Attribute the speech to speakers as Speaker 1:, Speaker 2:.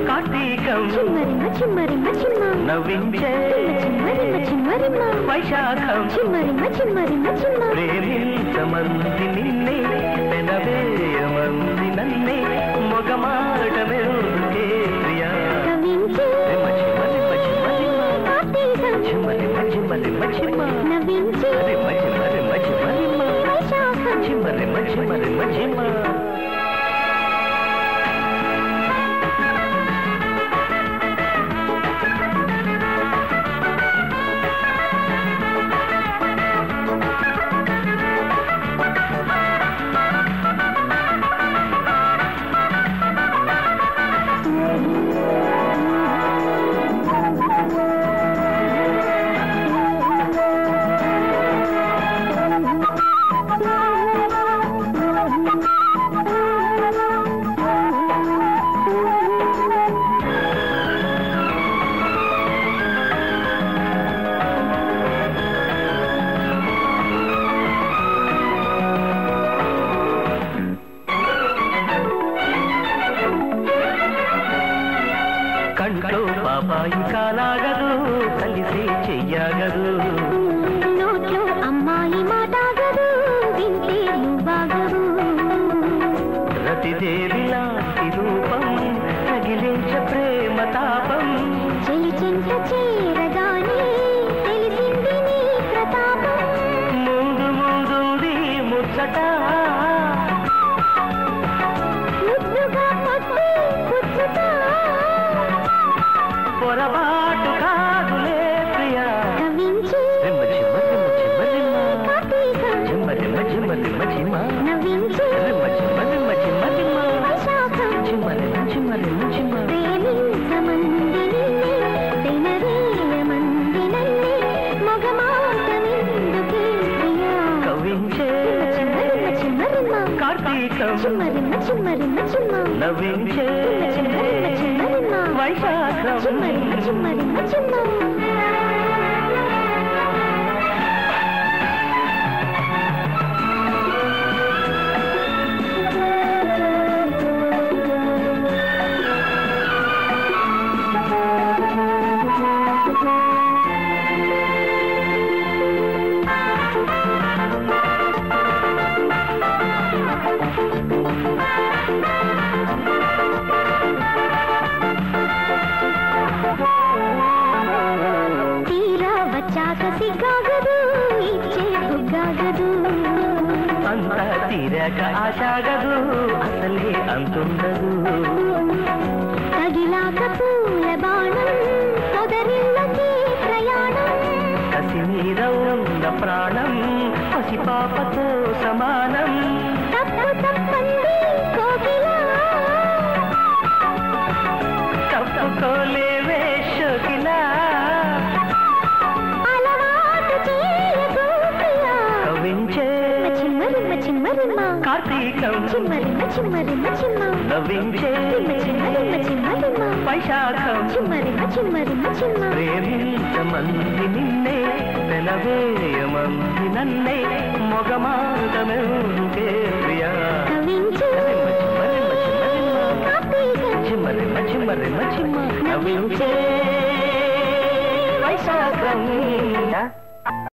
Speaker 1: కార్తీకం నవ్వించే వైశాఖం ప్రేమించమంది నిన్నే పెనవేయమంది నన్నే మొగమాట మెరుగే ప్రియా కంట్లో బాబాయి కాలాగదు కలిసి చెయ్యగదు
Speaker 2: నోట్లో అమ్మాయి మాటాగదు వింటే నువ్వాగదు
Speaker 1: రతిదేవి లాంటి రూపం తగిలించ ప్రేమ తాపం
Speaker 2: చెలి చెంత చేరగానే తెలిసింది నీ ప్రతాపం
Speaker 1: ముందు ముందుంది ముచ్చట
Speaker 2: ముద్దుగా పొద్దు పుచ్చుతా
Speaker 1: పొరబాటు కాదులే ప్రియా
Speaker 2: నవ్వించి నవ్వించి ప్రేమించమంది నిన్నే తెనవేయమంది నన్నే మొగమాటమెందుకే ప్రియా
Speaker 1: కవించే కార్తీకం నవ్వించే వైశాఖం
Speaker 2: తీరా వచ్చాక సిగ్గాగదు ఇచ్చే బుగ్గాగదు
Speaker 1: అంతా తీరాక ఆశాగదు అసలే అంతుండదు
Speaker 2: తగిలాక పూల బాణం పొదరిల్లకి ప్రయాణం
Speaker 1: కసి మీద ఉన్న ప్రాణం పసిపాపతో సమానం
Speaker 2: తప్పు తప్పంది కోకిలా
Speaker 1: తప్పుకోలేవే షోకిలా
Speaker 2: అలవాటు చేయకు ప్రియా
Speaker 1: కవించే కార్తీకం నవ్వించే వైశాఖం ప్రేమించమంది నిన్నే వెలవేయమంది నన్నే మొగమాటమెరుగే ప్రియా నవ్వించే వైశాఖం